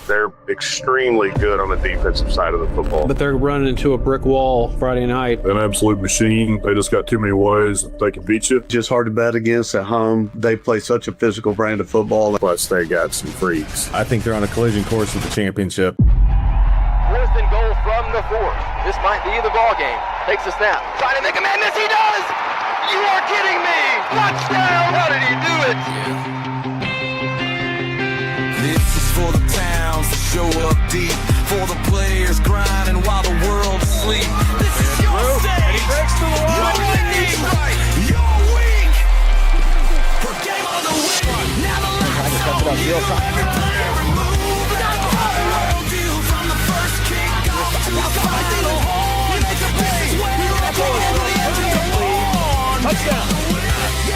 They're extremely good on the defensive side of the football. But they're running into a brick wall Friday night. An absolute machine. They just got too many ways they can beat you. Just hard to bet against at home. They play such a physical brand of football. Plus, they got some freaks. I think they're on a collision course with the championship. 4th and goal from the 4th. This might be the ball game. Takes a snap. Trying to make a man miss. He does! You are kidding me! Touchdown! How did he do it? This is for the towns that show up deep, for the players grinding while the world is asleep. This is your stage. And he breaks through the line. Your lightning's right. Your week. For game on the wing. Now the lights on you. Every player removed. Not the whole world view. From the first kickoff to the final horn. You make a play. We're up on the edge of the horn. Touchdown.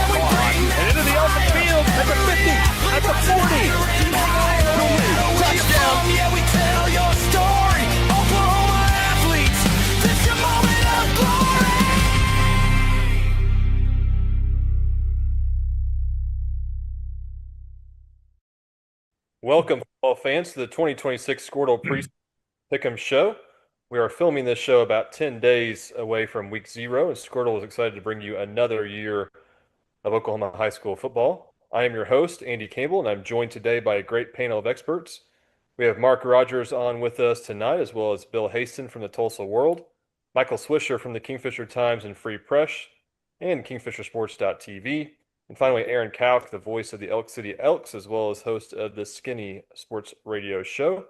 And into the open field at the 50, at the 40. Touchdown. Yeah, we tell your story. Oklahoma athletes, this your moment of glory. Welcome, football fans, to the 2026 Squirtle Preseason Pick'em Show. We are filming this show about 10 days away from Week 0, and Squirtle is excited to bring you another year of Oklahoma high school football. I am your host, Andy Campbell, and I'm joined today by a great panel of experts. We have Mark Rogers on with us tonight, as well as Bill Haston from the Tulsa World, Michael Swisher from the Kingfisher Times and Free Press, and KingfisherSports.tv, and finally Aaron Kauk, the voice of the Elk City Elks, as well as host of the Skinny Sports Radio Show.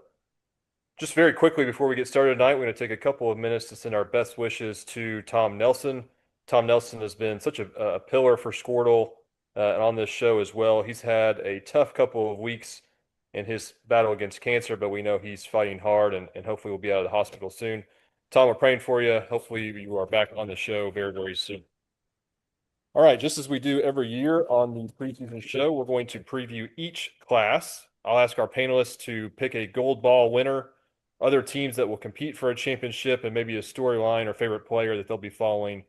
Just very quickly before we get started tonight, we're going to take a couple of minutes to send our best wishes to Tom Nelson. Tom Nelson has been such a pillar for Squirtle and on this show as well. He's had a tough couple of weeks in his battle against cancer, but we know he's fighting hard and hopefully will be out of the hospital soon. Tom, we're praying for you. Hopefully you are back on the show very, very soon. All right, just as we do every year on the preseason show, we're going to preview each class. I'll ask our panelists to pick a gold ball winner, other teams that will compete for a championship, and maybe a storyline or favorite player that they'll be following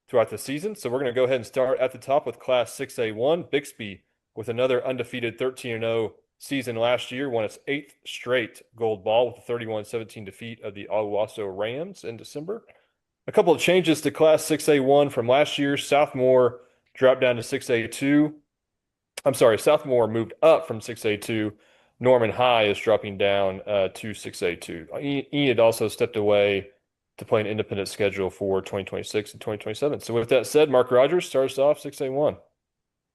throughout the season. So we're going to go ahead and start at the top with Class 6A1. Bixby, with another undefeated 13-0 season last year, won its 8th straight gold ball with a 31-17 defeat of the Owasso Rams in December. A couple of changes to Class 6A1 from last year. Sophomore dropped down to 6A2. Sophomore moved up from 6A2. Norman High is dropping down to 6A2. Enid also stepped away to play an independent schedule for 2026 and 2027. So with that said, Mark Rogers starts off 6A1.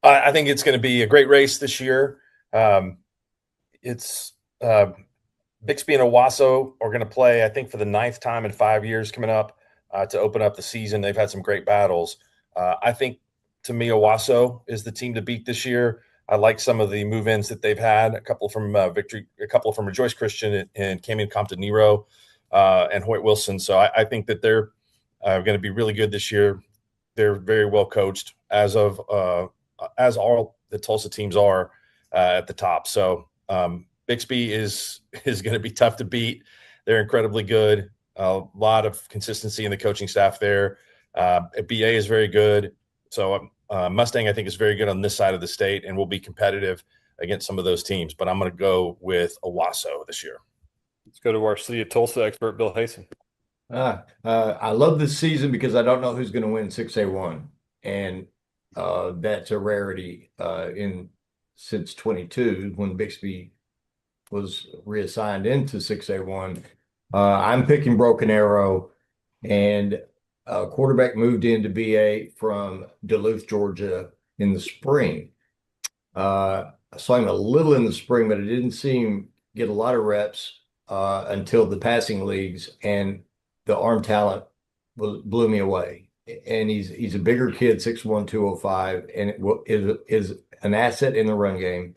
I think it's going to be a great race this year. It's Bixby and Owasso are going to play, I think, for the 9th time in 5 years coming up to open up the season. They've had some great battles. I think, to me, Owasso is the team to beat this year. I like some of the move-ins that they've had, a couple from Victory, a couple from Rejoice Christian and Camion Compton-Nero and Hoyt Wilson. So I think that they're going to be really good this year. They're very well coached, as all the Tulsa teams are at the top. So Bixby is going to be tough to beat. They're incredibly good. A lot of consistency in the coaching staff there. BA is very good. So Mustang, I think, is very good on this side of the state and will be competitive against some of those teams. But I'm going to go with Owasso this year. Let's go to our City of Tulsa expert, Bill Haston. I love this season because I don't know who's going to win 6A1. And that's a rarity since 22 when Bixby was reassigned into 6A1. I'm picking Broken Arrow, and quarterback moved into BA from Duluth, Georgia in the spring. I saw him a little in the spring, but I didn't see him get a lot of reps until the passing leagues, and the arm talent blew me away. And he's a bigger kid, 6'1", 205, and is an asset in the run game.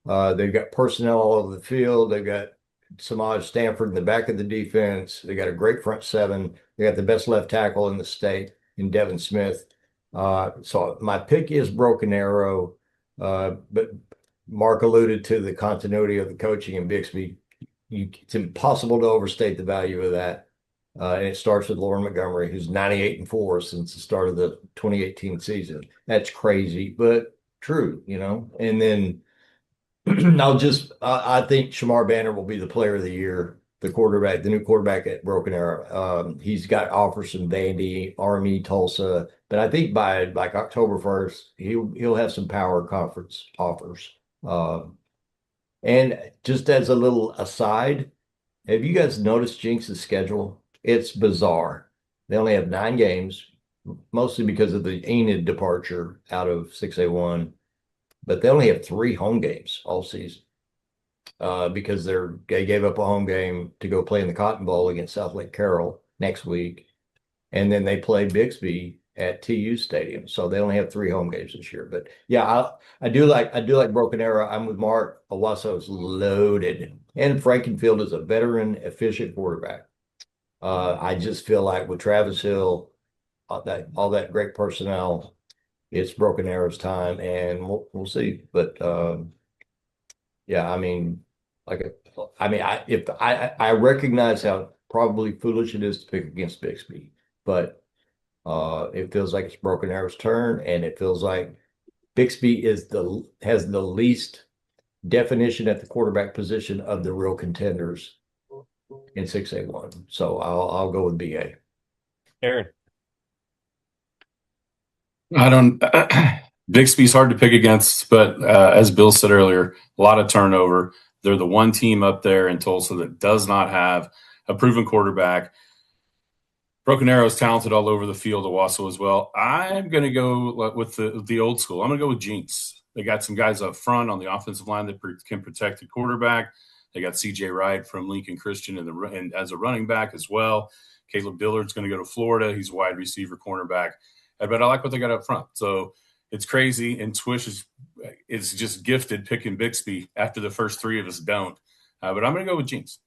They've got personnel all over the field. They've got Samaj Stanford in the back of the defense. They got a great front seven. They got the best left tackle in the state in Devin Smith. So my pick is Broken Arrow, but Mark alluded to the continuity of the coaching in Bixby. It's impossible to overstate the value of that. And it starts with Lauren Montgomery, who's 98-4 since the start of the 2018 season. That's crazy, but true, And then I think Shamar Banner will be the player of the year, the quarterback, the new quarterback at Broken Arrow. He's got offers from Vandy, Army, Tulsa, but I think by like October 1st, he'll have some power conference offers. And just as a little aside, have you guys noticed Jinx's schedule? It's bizarre. They only have 9 games, mostly because of the Enid departure out of 6A1, but they only have 3 home games all season because they gave up a home game to go play in the Cotton Bowl against South Lake Carroll next week, and then they play Bixby at TU Stadium. So they only have 3 home games this year. But yeah, I do like Broken Arrow. I'm with Mark. Owasso's loaded, and Frankenfield is a veteran, efficient quarterback. I just feel like with Travis Hill, all that great personnel, it's Broken Arrow's time, and we'll see. But yeah, I mean, I recognize how probably foolish it is to pick against Bixby, but it feels like it's Broken Arrow's turn, and it feels like Bixby has the least definition at the quarterback position of the real contenders in 6A1. So I'll go with BA. Aaron. I don't. Bixby's hard to pick against, but as Bill said earlier, a lot of turnover. They're the one team up there in Tulsa that does not have a proven quarterback. Broken Arrow is talented all over the field, Owasso as well. I'm going to go with the old school. I'm going to go with Jinx. They got some guys up front on the offensive line that can protect the quarterback. They got C.J. Wright from Lincoln Christian and as a running back as well. Caleb Dillard's going to go to Florida. He's wide receiver, cornerback. But I like what they got up front. So it's crazy, and Swish is just gifted picking Bixby after the first 3 of us don't. But I'm going to go with Jinx.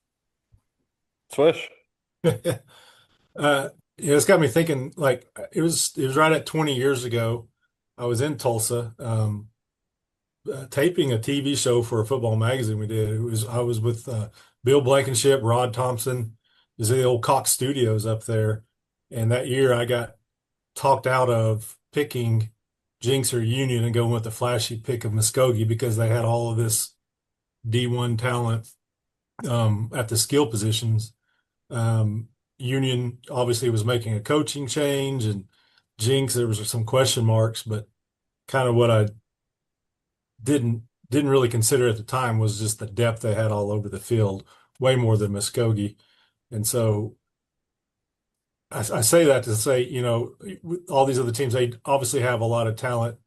Swish. It's got me thinking. Like it was right at 20 years ago. I was in Tulsa, taping a TV show for a football magazine. I was with Bill Blankenship, Rod Thompson. It was the old Cox Studios up there, and that year I got talked out of picking Jinx or Union and going with the flashy pick of Muskogee because they had all of this D1 talent at the skill positions. Union obviously was making a coaching change, and Jinx, there was some question marks, but kind of what I didn't really consider at the time was just the depth they had all over the field, way more than Muskogee. And so I say that to say, all these other teams, they obviously have a lot of talent,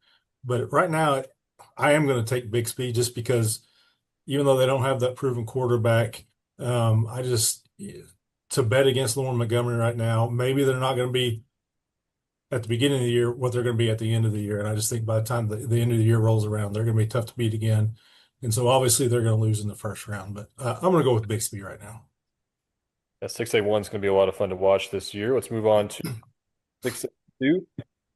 but right now I am going to take Bixby just because even though they don't have that proven quarterback, to bet against Lauren Montgomery right now, maybe they're not going to be at the beginning of the year what they're going to be at the end of the year. And I just think by the time the end of the year rolls around, they're going to be tough to beat again. And so obviously they're going to lose in the first round, but I'm going to go with Bixby right now. Yeah, 6A1 is going to be a lot of fun to watch this year. Let's move on to 6A2.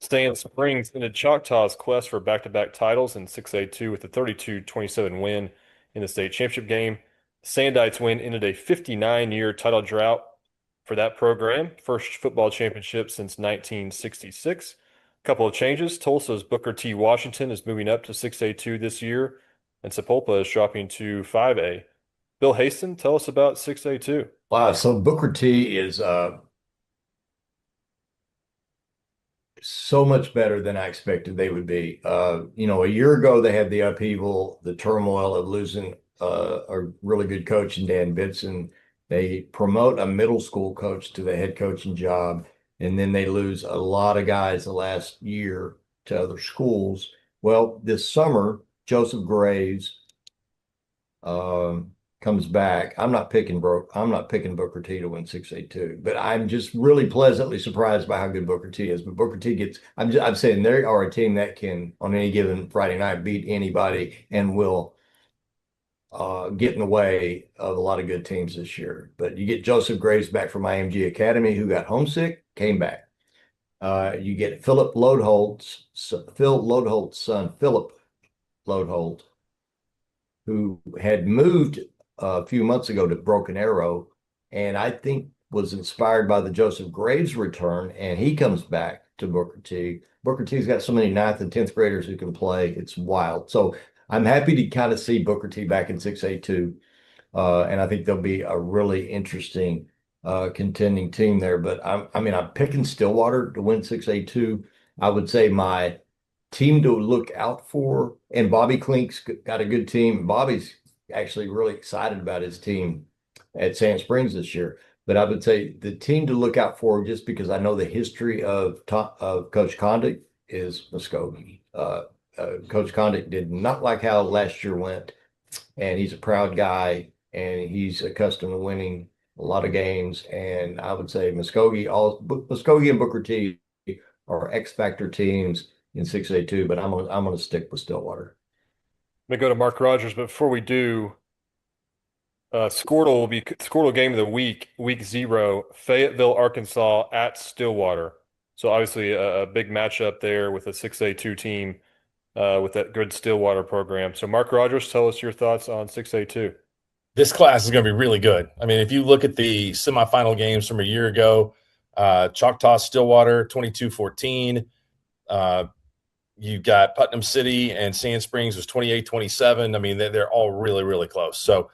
Sand Springs into Choctaw's quest for back-to-back titles in 6A2 with a 32-27 win in the state championship game. Sandites win ended a 59-year title drought for that program. First football championship since 1966. A couple of changes. Tulsa's Booker T. Washington is moving up to 6A2 this year, and Sapulpa is dropping to 5A. Bill Haston, tell us about 6A2. Wow, so Booker T is so much better than I expected they would be. A year ago they had the upheaval, the turmoil of losing a really good coach in Dan Bitson. They promote a middle school coach to the head coaching job, and then they lose a lot of guys the last year to other schools. Well, this summer, Joseph Graves comes back. I'm not picking Booker T to win 6A2, but I'm just really pleasantly surprised by how good Booker T is. But Booker T I'm saying they are a team that can, on any given Friday night, beat anybody and will get in the way of a lot of good teams this year. But you get Joseph Graves back from IMG Academy, who got homesick, came back. You get Phil Lodeholt's son, Philip Lodeholt, who had moved a few months ago to Broken Arrow, and I think was inspired by the Joseph Graves return, and he comes back to Booker T. Booker T's got so many 9th and 10th graders who can play. It's wild. So I'm happy to kind of see Booker T back in 6A2. And I think they'll be a really interesting contending team there. But I'm picking Stillwater to win 6A2. I would say my team to look out for, and Bobby Klink's got a good team. Bobby's actually really excited about his team at Sand Springs this year. But I would say the team to look out for, just because I know the history of Coach Condit, is Muskogee. Coach Condit did not like how last year went, and he's a proud guy, and he's accustomed to winning a lot of games. And I would say Muskogee and Booker T are X Factor teams in 6A2, but I'm gonna stick with Stillwater. I'm gonna go to Mark Rogers, but before we do, Squirtle will be Squirtle game of the week 0, Fayetteville, Arkansas at Stillwater. So obviously a big matchup there with a 6A2 team with that good Stillwater program. So Mark Rogers, tell us your thoughts on 6A2. This class is going to be really good. I mean, if you look at the semifinal games from a year ago, Choctaw, Stillwater, 22-14. You got Putnam City and Sand Springs was 28-27. I mean, they're all really, really close. So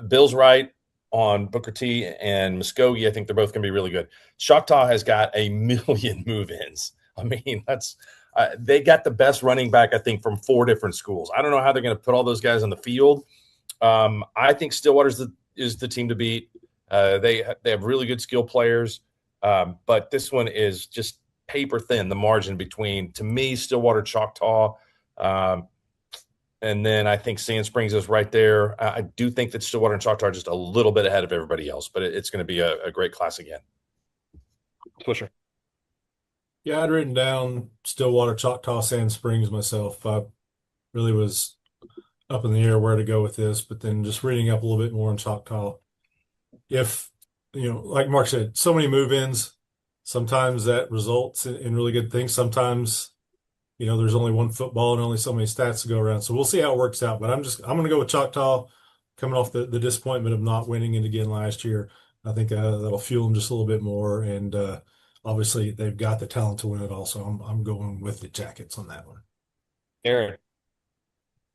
Bill's right on Booker T and Muskogee. I think they're both going to be really good. Choctaw has got a million move-ins. I mean, they got the best running back, I think, from 4 different schools. I don't know how they're going to put all those guys on the field. I think Stillwater is the team to beat. They have really good skill players, but this one is just paper thin, the margin between, to me, Stillwater, Choctaw, and then I think Sand Springs is right there. I do think that Stillwater and Choctaw are just a little bit ahead of everybody else, but it's going to be a great class again. Swisher. Yeah, I'd written down Stillwater, Choctaw, Sand Springs myself. I really was up in the air where to go with this, but then just reading up a little bit more on Choctaw. If, like Mark said, so many move-ins, sometimes that results in really good things. Sometimes, there's only one football and only so many stats to go around. So we'll see how it works out. But I'm going to go with Choctaw, coming off the disappointment of not winning it again last year. I think that'll fuel them just a little bit more. And obviously, they've got the talent to win it all. So I'm going with the Jackets on that one. Aaron.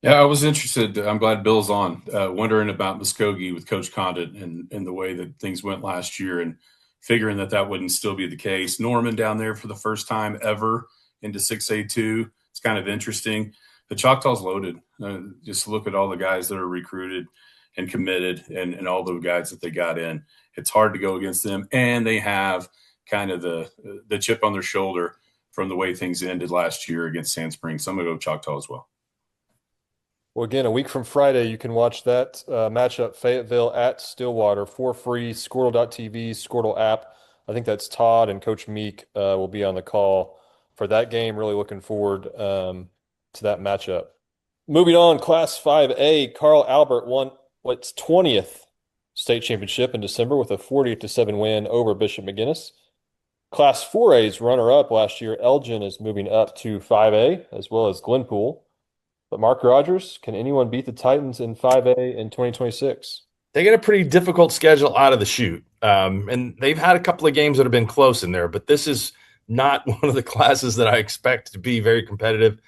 Yeah, I was interested. I'm glad Bill's on, wondering about Muskogee with Coach Condit and the way that things went last year, and figuring that wouldn't still be the case. Norman down there for the first time ever into 6A2. It's kind of interesting. The Choctaw's loaded. Just look at all the guys that are recruited and committed and all the guys that they got in. It's hard to go against them, and they have kind of the chip on their shoulder from the way things ended last year against Sand Springs. So I'm going to go Choctaw as well. Well, again, a week from Friday, you can watch that matchup, Fayetteville at Stillwater, for free, Squirtle.tv, Squirtle app. I think that's Todd and Coach Meek will be on the call for that game. Really looking forward to that matchup. Moving on, Class 5A, Carl Albert won its 20th state championship in December with a 40-7 win over Bishop McGuinness. Class 4A's runner-up last year, Elgin, is moving up to 5A, as well as Glenpool. But Mark Rogers, can anyone beat the Titans in 5A in 2026? They get a pretty difficult schedule out of the chute. And they've had a couple of games that have been close in there, but this is not one of the classes that I expect to be very competitive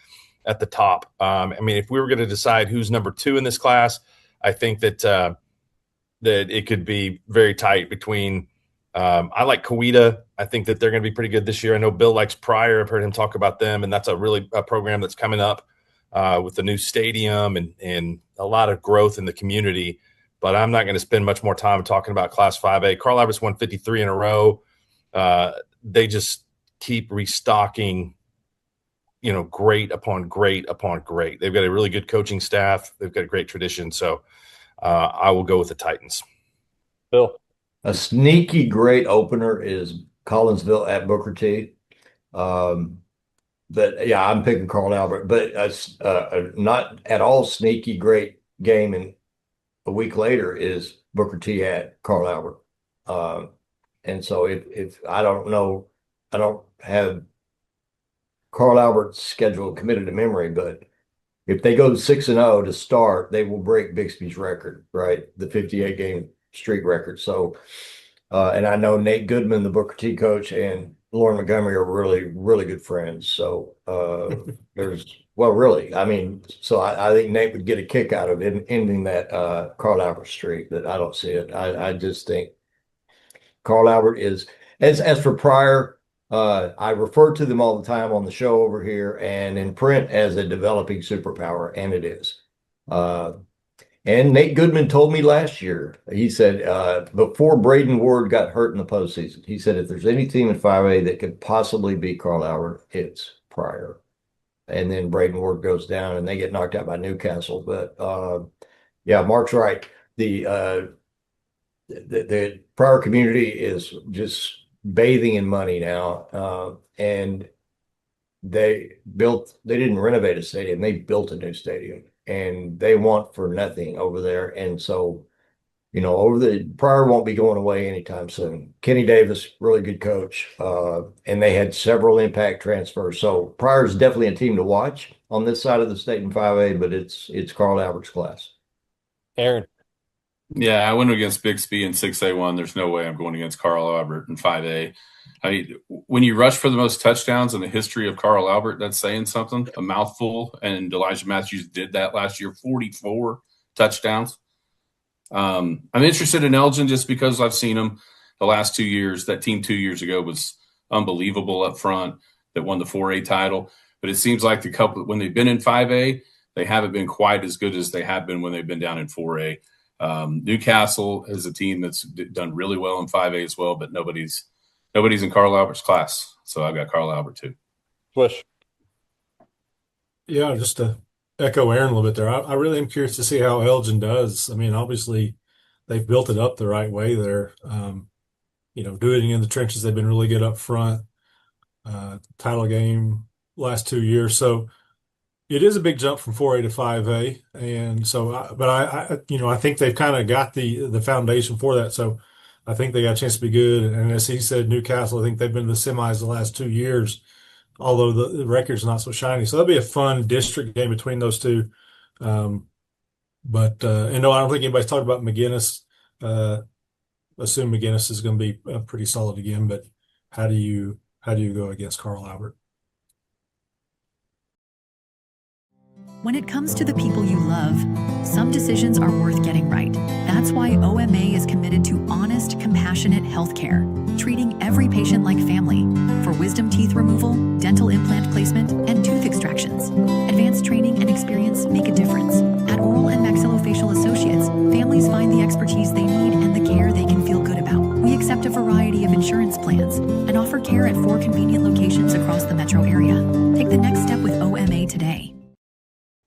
at the top. If we were going to decide who's number 2 in this class, I think that that it could be very tight between I like Coweta. I think that they're going to be pretty good this year. I know Bill likes Pryor. I've heard him talk about them, and that's a program that's coming up with the new stadium and a lot of growth in the community. But I'm not going to spend much more time talking about Class 5A. Carl Albert's won 53 in a row. They just keep restocking, great upon great upon great. They've got a really good coaching staff. They've got a great tradition. So I will go with the Titans. Bill. A sneaky great opener is Collinsville at Booker T. But yeah, I'm picking Carl Albert. But not at all sneaky great game, and a week later is Booker T at Carl Albert. And so if I don't know, I don't have Carl Albert's schedule committed to memory, but if they go 6-0 to start, they will break Bixby's record, right? The 58 game streak record. So, and I know Nate Goodman, the Booker T coach, and Lauren Montgomery are really, really good friends. So really, I mean, so I think Nate would get a kick out of ending that Carl Albert streak. That I don't see it. I just think Carl Albert is as for Pryor. I refer to them all the time on the show over here and in print as a developing superpower, and it is. And Nate Goodman told me last year, he said, before Braden Ward got hurt in the postseason, he said, if there's any team in 5A that could possibly beat Carl Albert, it's Pryor. And then Braden Ward goes down and they get knocked out by Newcastle. But yeah, Mark's right. The Pryor community is just bathing in money now. And they didn't renovate a stadium, they built a new stadium. And they want for nothing over there. And so, Pryor won't be going away anytime soon. Kenny Davis, really good coach. And they had several impact transfers. So Pryor's definitely a team to watch on this side of the state in 5A, but it's Carl Albert's class. Aaron. Yeah, I went against Bixby in 6A1. There's no way I'm going against Carl Albert in 5A. I mean, when you rush for the most touchdowns in the history of Carl Albert, that's saying something, a mouthful. And Elijah Matthews did that last year, 44 touchdowns. I'm interested in Elgin just because I've seen him the last 2 years. That team 2 years ago was unbelievable up front that won the 4A title. But it seems like when they've been in 5A, they haven't been quite as good as they have been when they've been down in 4A. Newcastle is a team that's done really well in 5A as well, but nobody's in Carl Albert's class. So I've got Carl Albert too. Bush. Yeah, just to echo Aaron a little bit there, I really am curious to see how Elgin does. I mean, obviously they've built it up the right way there. Doing it in the trenches, they've been really good up front. Title game last 2 years. So it is a big jump from 4A to 5A. And so, I think they've kind of got the foundation for that. So I think they got a chance to be good. And as he said, Newcastle, I think they've been in the semis the last 2 years, although the record's not so shiny. So that'll be a fun district game between those two. No, I don't think anybody's talked about McGinnis. Assume McGinnis is going to be pretty solid again, but how do you go against Carl Albert? When it comes to the people you love, some decisions are worth getting right. That's why OMA is committed to honest, compassionate healthcare, treating every patient like family. For wisdom teeth removal, dental implant placement, and tooth extractions, advanced training and experience make a difference. At Oral and Maxillofacial Associates, families find the expertise they need and the care they can feel good about. We accept a variety of insurance plans and offer care at 4 convenient locations across the metro area. Take the next step with OMA today.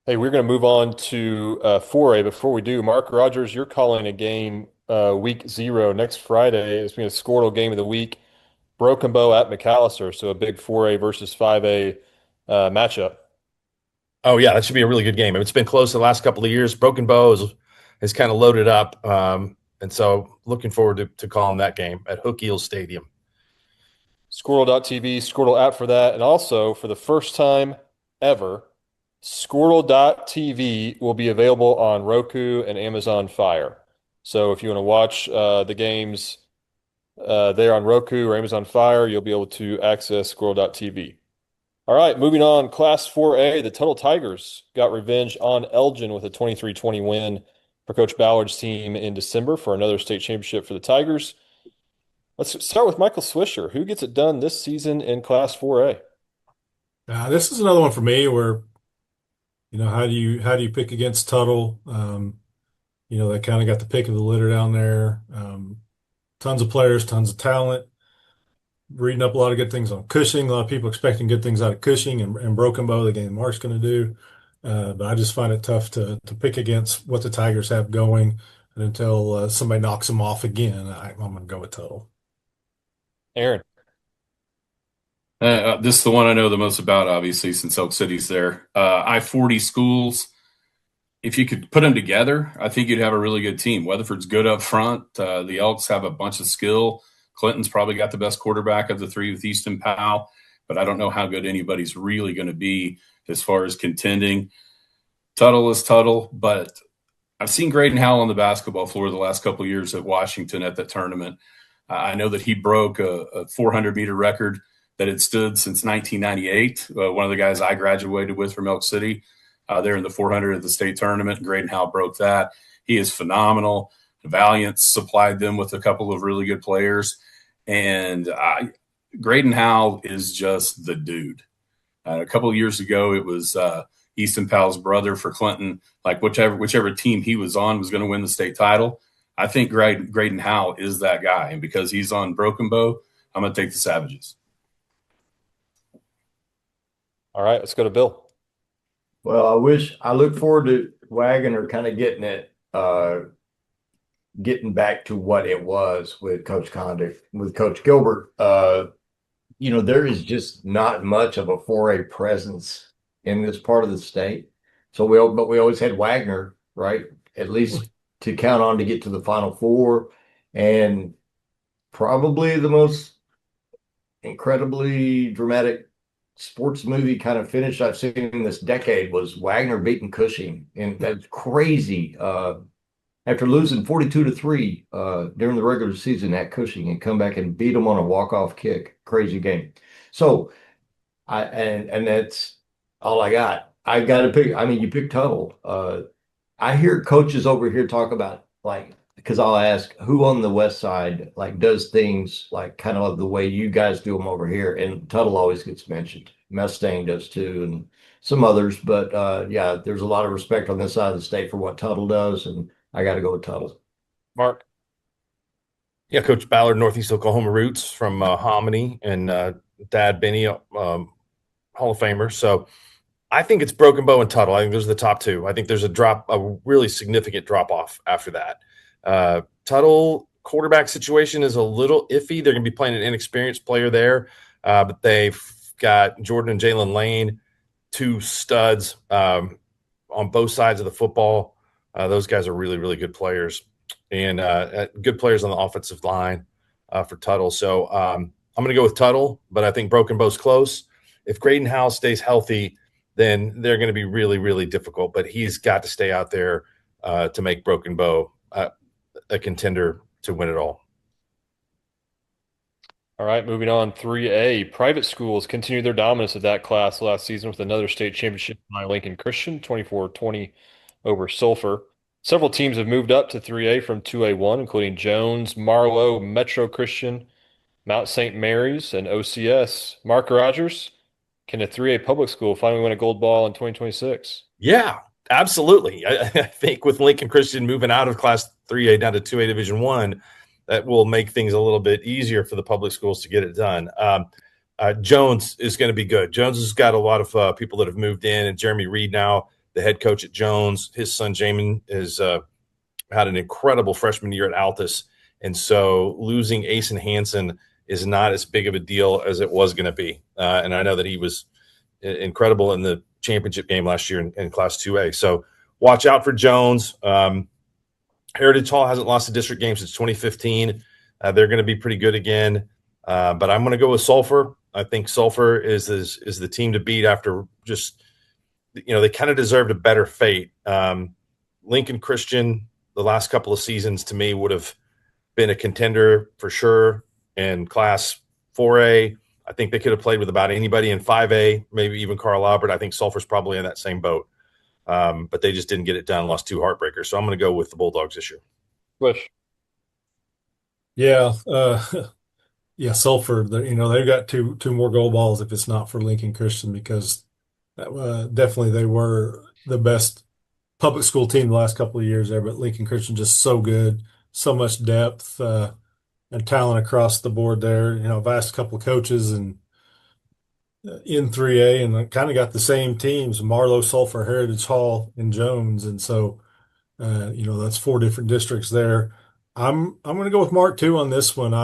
Hey, we're going to move on to 4A. Before we do, Mark Rogers, you're calling a game week 0 next Friday. It's going to be a Squirtle game of the week. Broken Bow at McAllister, so a big 4A versus 5A matchup. Oh, yeah, that should be a really good game. It's been close the last couple of years. Broken Bow is kind of loaded up, and so looking forward to calling that game at Hook Eels Stadium. Squirtle.tv, Squirtle app for that, and also for the first time ever, Squirtle.tv will be available on Roku and Amazon Fire. So if you want to watch the games there on Roku or Amazon Fire, you'll be able to access Squirtle.tv. All right, moving on. Class 4A, the Tuttle Tigers got revenge on Elgin with a 23-20 win for Coach Ballard's team in December for another state championship for the Tigers. Let's start with Michael Swisher. Who gets it done this season in Class 4A? This is another one for me where how do you pick against Tuttle? They kind of got the pick of the litter down there. Tons of players, tons of talent. Reading up a lot of good things on Cushing. A lot of people expecting good things out of Cushing and Broken Bow, the game Mark's going to do. But I just find it tough to pick against what the Tigers have going. And until somebody knocks them off again, I'm going to go with Tuttle. Aaron. This is the one I know the most about, obviously, since Elk City's there. I-40 schools, if you could put them together, I think you'd have a really good team. Weatherford's good up front. The Elks have a bunch of skill. Clinton's probably got the best quarterback of the three with Easton Powell, but I don't know how good anybody's really going to be as far as contending. Tuttle is Tuttle, but I've seen Graydon Howell on the basketball floor the last couple of years at Washington at that tournament. I know that he broke a 400-meter record that had stood since 1998. One of the guys I graduated with from Elk City, there in the 400 of the state tournament. Graydon Howe broke that. He is phenomenal. Valiant supplied them with a couple of really good players. And Graydon Howe is just the dude. A couple of years ago, it was Easton Powell's brother for Clinton. Like whichever team he was on was going to win the state title. I think Graydon Howe is that guy. And because he's on Broken Bow, I'm going to take the Savages. All right, let's go to Bill. Well, I look forward to Wagner kind of getting back to what it was with Coach Condit, with Coach Gilbert. There is just not much of a 4A presence in this part of the state. So we always had Wagner, right? At least to count on to get to the Final Four. And probably the most incredibly dramatic sports movie kind of finish I've seen in this decade was Wagner beating Cushing. And that's crazy. After losing 42-3 during the regular season at Cushing and come back and beat them on a walk-off kick. Crazy game. So and that's all I got. I got to pick. I mean, you pick Tuttle. I hear coaches over here talk about, like, because I'll ask who on the west side like does things like kind of the way you guys do them over here, and Tuttle always gets mentioned. Mustang does too, and some others. But yeah, there's a lot of respect on this side of the state for what Tuttle does, and I got to go with Tuttle. Mark. Yeah, Coach Ballard, Northeast Oklahoma roots from Hominy, and Dad Benny, Hall of Famer. So I think it's Broken Bow and Tuttle. I think those are the top two. I think there's a really significant drop off after that. Tuttle quarterback situation is a little iffy. They're going to be playing an inexperienced player there, but they've got Jordan and Jalen Lane, two studs on both sides of the football. Those guys are really, really good players, and good players on the offensive line for Tuttle. So I'm going to go with Tuttle, but I think Broken Bow's close. If Graydon Howe stays healthy, then they're going to be really, really difficult. But he's got to stay out there to make Broken Bow a contender to win it all. All right, moving on. 3A. Private schools continued their dominance of that class last season with another state championship by Lincoln Christian, 24-20 over Sulphur. Several teams have moved up to 3A from 2A1, including Jones, Marlowe, Metro Christian, Mount St. Mary's, and OCS. Mark Rogers, can a 3A public school finally win a gold ball in 2026? Yeah, absolutely. I think with Lincoln Christian moving out of Class 3A down to 2A Division I, that will make things a little bit easier for the public schools to get it done. Jones is going to be good. Jones has got a lot of people that have moved in, and Jeremy Reed now, the head coach at Jones. His son, Jamin, has had an incredible freshman year at Altus. And so losing Asen Hansen is not as big of a deal as it was going to be. And I know that he was incredible in the championship game last year in Class 2A. So watch out for Jones. Heritage Hall hasn't lost a district game since 2015. They're going to be pretty good again. But I'm going to go with Sulphur. I think Sulphur is the team to beat after just, they kind of deserved a better fate. Lincoln Christian, the last couple of seasons, to me, would have been a contender for sure in Class 4A. I think they could have played with about anybody in 5A, maybe even Carl Albert. I think Sulphur's probably in that same boat. But they just didn't get it done, lost two heartbreakers. So I'm going to go with the Bulldogs this year. Bush. Yeah. Yeah, Sulphur, they've got two more gold balls if it's not for Lincoln Christian, because definitely they were the best public school team the last couple of years there. But Lincoln Christian just so good, so much depth and talent across the board there. I've asked a couple of coaches and in 3A, and I kind of got the same teams: Marlowe, Sulphur, Heritage Hall, and Jones. And so, that's four different districts there. I'm going to go with Mark too on this one.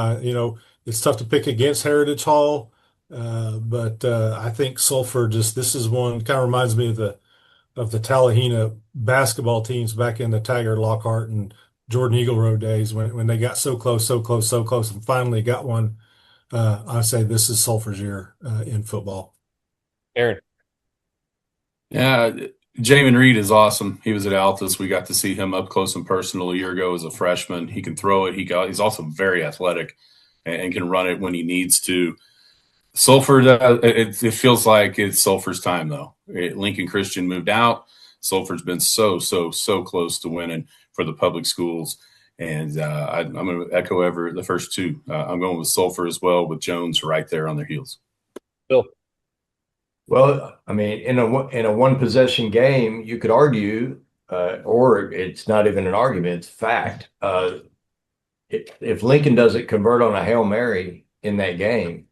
It's tough to pick against Heritage Hall, but I think Sulphur this is one kind of reminds me of the Tallahena basketball teams back in the Taggart, Lockhart, and Jordan Eagle Road days when they got so close, and finally got one. I say this is Sulphur's year in football. Aaron. Yeah, Jamin Reed is awesome. He was at Altus. We got to see him up close and personal a year ago as a freshman. He can throw it. He's also very athletic and can run it when he needs to. Sulphur, it feels like it's Sulphur's time, though. Lincoln Christian moved out. Sulphur's been so close to winning for the public schools. And I'm going to echo the first two. I'm going with Sulphur as well, with Jones right there on their heels. Bill. Well, I mean, in a one possession game, you could argue, or it's not even an argument, it's fact. If Lincoln doesn't convert on a Hail Mary in that game,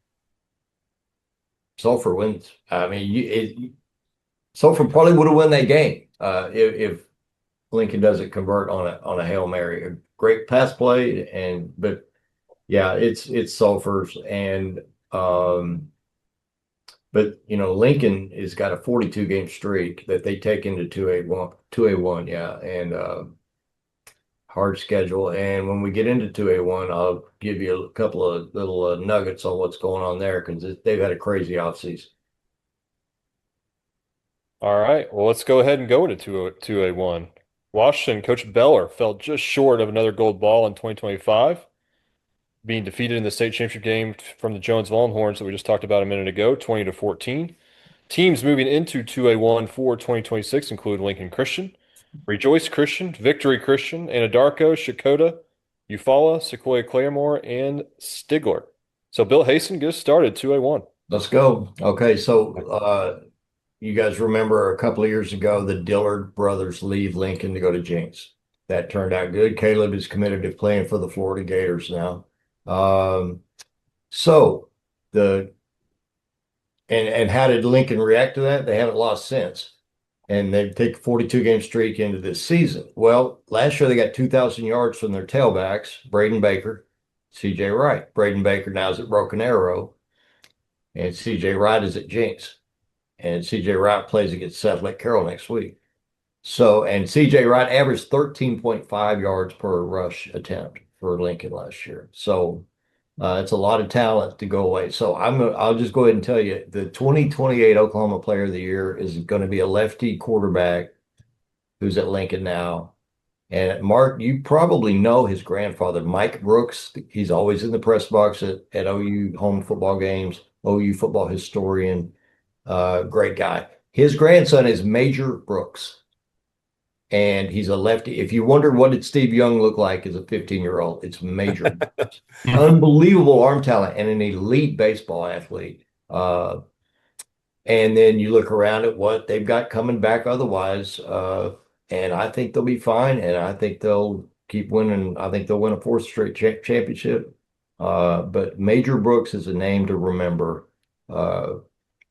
Sulphur wins. I mean, Sulphur probably would have won that game if Lincoln doesn't convert on a Hail Mary. A great pass play, but yeah, it's Sulphur's, and but Lincoln has got a 42 game streak that they take into 2A1, yeah, and hard schedule. And when we get into 2A1, I'll give you a couple of little nuggets on what's going on there, because they've had a crazy offseason. All right, well, let's go ahead and go into 2A1. Washington, Coach Beller fell just short of another gold ball in 2025, being defeated in the state championship game from the Jones Longhorns that we just talked about a minute ago, 20-14. Teams moving into 2A1 for 2026 include Lincoln Christian, Rejoice Christian, Victory Christian, Anadarko, Shakota, Eufaula, Sequoia Claremore, and Stigler. So, Bill Hasten, get us started, 2A1. Let's go. Okay, so you guys remember a couple of years ago, the Dillard brothers leave Lincoln to go to Jenks. That turned out good. Caleb is committed to playing for the Florida Gators now. And how did Lincoln react to that? They haven't lost since. And they take a 42 game streak into this season. Well, last year they got 2,000 yards from their tailbacks, Braden Baker, CJ Wright. Braden Baker now is at Broken Arrow, and CJ Wright is at Jenks. And CJ Wright plays against Seth Lake Carroll next week. So, and CJ Wright averaged 13.5 yards per rush attempt for Lincoln last year. So it's a lot of talent to go away. So I'll just go ahead and tell you, the 2028 Oklahoma Player of the Year is going to be a lefty quarterback who's at Lincoln now. And Mark, you probably know his grandfather, Mike Brooks. He's always in the press box at OU home football games, OU football historian, great guy. His grandson is Major Brooks. And he's a lefty. If you wonder what did Steve Young look like as a 15-year-old, it's Major. Unbelievable arm talent and an elite baseball athlete. And then you look around at what they've got coming back otherwise, and I think they'll be fine, and I think they'll keep winning. I think they'll win a fourth straight championship. But Major Brooks is a name to remember over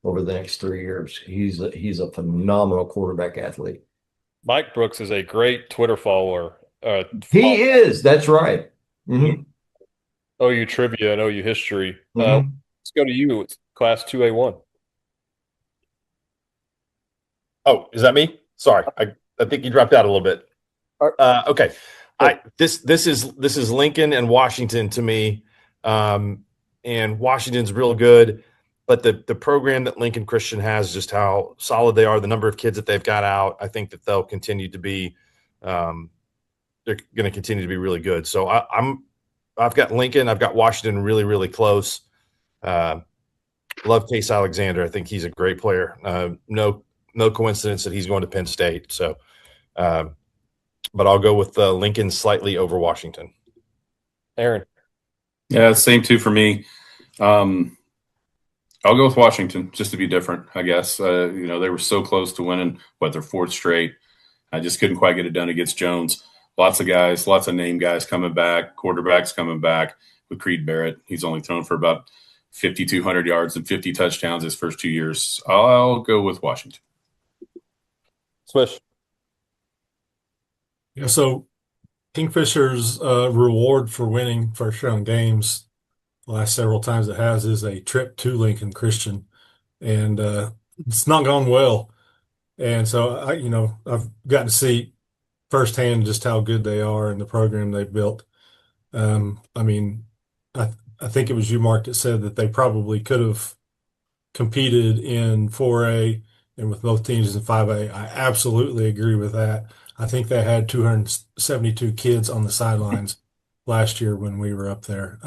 the next 3 years. He's a phenomenal quarterback athlete. Mike Brooks is a great Twitter follower. He is. That's right. Mm-hmm. OU trivia and OU history. Let's go to you. It's class 2A1. Oh, is that me? Sorry, I think you dropped out a little bit. Okay, this is Lincoln and Washington to me, and Washington's real good. But the program that Lincoln Christian has, just how solid they are, the number of kids that they've got out, I think that they'll continue to be, they're going to continue to be really good. So I've got Lincoln, I've got Washington really, really close. Love Case Alexander. I think he's a great player. No coincidence that he's going to Penn State. So, but I'll go with Lincoln slightly over Washington. Aaron. Yeah, same two for me. I'll go with Washington just to be different, I guess. They were so close to winning, their fourth straight. I just couldn't quite get it done against Jones. Lots of guys, lots of name guys coming back, quarterbacks coming back with Creed Barrett. He's only thrown for about 5,200 yards and 50 touchdowns his first 2 years. I'll go with Washington. Swish. Yeah, so Kingfisher's reward for winning first round games the last several times it has is a trip to Lincoln Christian, and it's not gone well. And so I've gotten to see firsthand just how good they are and the program they've built. I think it was you, Mark, that said that they probably could have competed in 4A and with both teams in 5A. I absolutely agree with that. I think they had 272 kids on the sidelines last year when we were up there.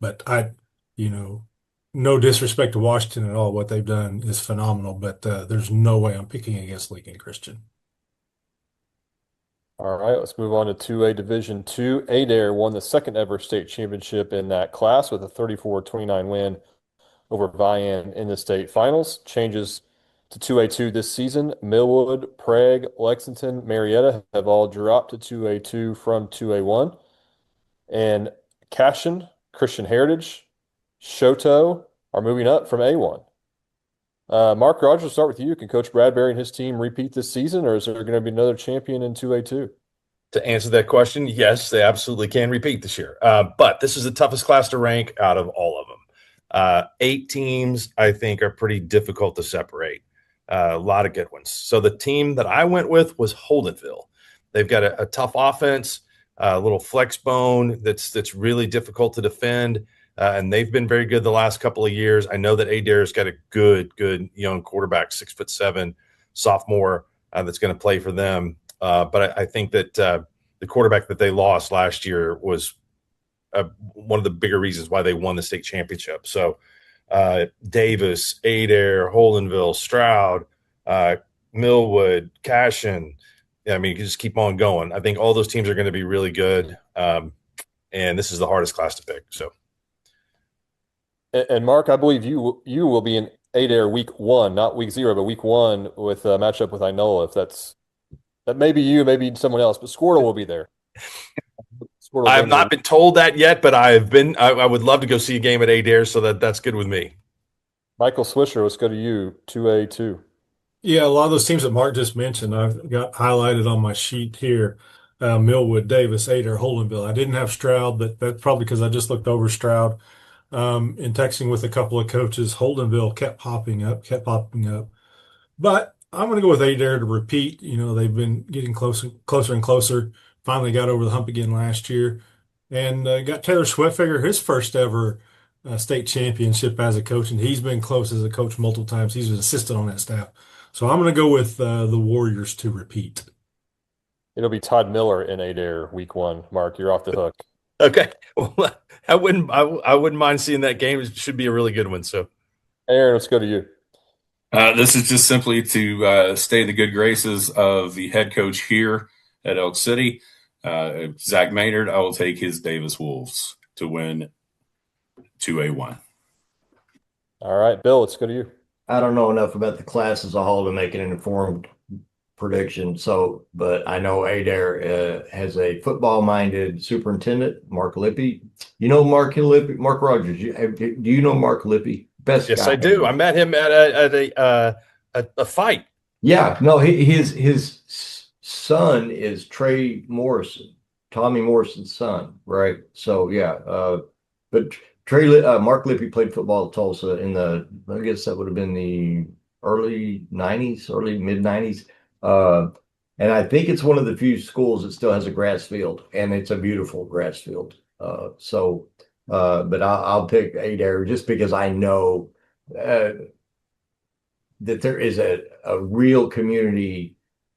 But no disrespect to Washington at all. What they've done is phenomenal, but there's no way I'm picking against Lincoln Christian. All right, let's move on to 2A Division II. Adair won the second ever state championship in that class with a 34-29 win over Vian in the state finals. Changes to 2A2 this season. Millwood, Prague, Lexington, Marietta have all dropped to 2A2 from 2A1. And Cashion, Christian Heritage, Shoto are moving up from A1. Mark Rogers, start with you. Can Coach Bradbury and his team repeat this season, or is there going to be another champion in 2A2? To answer that question, yes, they absolutely can repeat this year. But this is the toughest class to rank out of all of them. 8 teams, I think, are pretty difficult to separate. A lot of good ones. So the team that I went with was Holdenville. They've got a tough offense, a little flex bone that's really difficult to defend. And they've been very good the last couple of years. I know that Adair's got a good young quarterback, 6'7" sophomore that's going to play for them. But I think that the quarterback that they lost last year was one of the bigger reasons why they won the state championship. So Davis, Adair, Holdenville, Stroud, Millwood, Cashion. I mean, you can just keep on going. I think all those teams are going to be really good. And this is the hardest class to pick. So. And Mark, I believe you will be in Adair week 1, not week 0, but week 1 with a matchup with Inola. If that may be you, maybe someone else, but Squirtle will be there. I have not been told that yet, but I would love to go see a game at Adair, so that's good with me. Michael Swisher, let's go to you, 2A2. Yeah, a lot of those teams that Mark just mentioned, I've got highlighted on my sheet here. Millwood, Davis, Adair, Holdenville. I didn't have Stroud, but that's probably because I just looked over Stroud. In texting with a couple of coaches, Holdenville kept popping up. But I'm going to go with Adair to repeat. You know, they've been getting closer and closer. Finally got over the hump again last year. And got Taylor Sweatfigger his first ever state championship as a coach. And he's been close as a coach multiple times. He's an assistant on that staff. So I'm going to go with the Warriors to repeat. It'll be Todd Miller in Adair week 1. Mark, you're off the hook. Okay. Well, I wouldn't mind seeing that game. It should be a really good one. So, Aaron, let's go to you. This is just simply to stay in the good graces of the head coach here at Elk City, Zach Maynard. I will take his Davis Wolves to win 2A1. All right, Bill, let's go to you. I don't know enough about the class as a whole to make an informed prediction. So, but I know Adair has a football-minded superintendent, Mark Lippy. You know Mark Rogers. Do you know Mark Lippy? Best yes, guy I do. I met him at a fight. Yeah, no, his son is Trey Morrison, Tommy Morrison's son, right? So yeah, but Mark Lippy played football at Tulsa in I guess that would have been the early mid 90s. And I think it's one of the few schools that still has a grass field, and it's a beautiful grass field. But I'll pick Adair just because I know that there is a real community.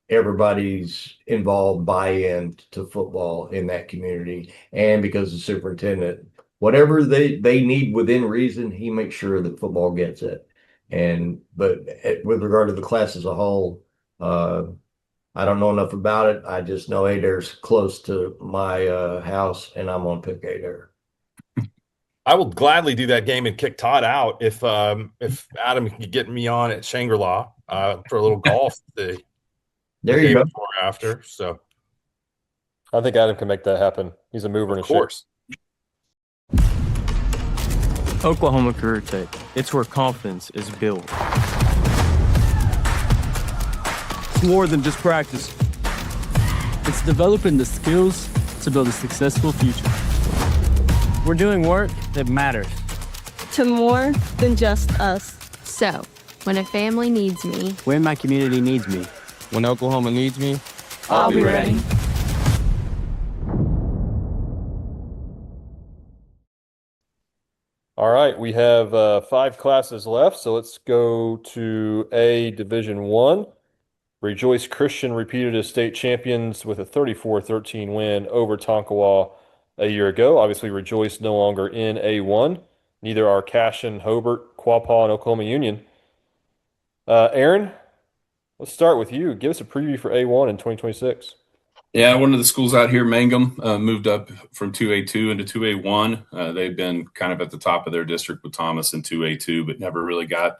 Everybody's involved, buy-in to football in that community, and because the superintendent, whatever they need within reason, he makes sure that football gets it. But with regard to the class as a whole, I don't know enough about it. I just know Adair's close to my house, and I'm gonna pick Adair. I will gladly do that game and kick Todd out if Adam can get me on at Shangri-La for a little golf the day before or after. So I think Adam can make that happen. He's a mover and a course. Oklahoma Career Tech. It's where confidence is built. It's more than just practice. It's developing the skills to build a successful future. We're doing work that matters. To more than just us. So, when a family needs me, when my community needs me, when Oklahoma needs me, I'll be ready. All right, we have 5 classes left, so let's go to A Division 1. Rejoice Christian repeated as state champions with a 34-13 win over Tonkawa a year ago. Obviously, Rejoice no longer in A1. Neither are Cashin, Hobart, Quapaw, and Oklahoma Union. Aaron, let's start with you. Give us a preview for A1 in 2026. Yeah, one of the schools out here, Mangum, moved up from 2A2 into 2A1. They've been kind of at the top of their district with Thomas in 2A2, but never really got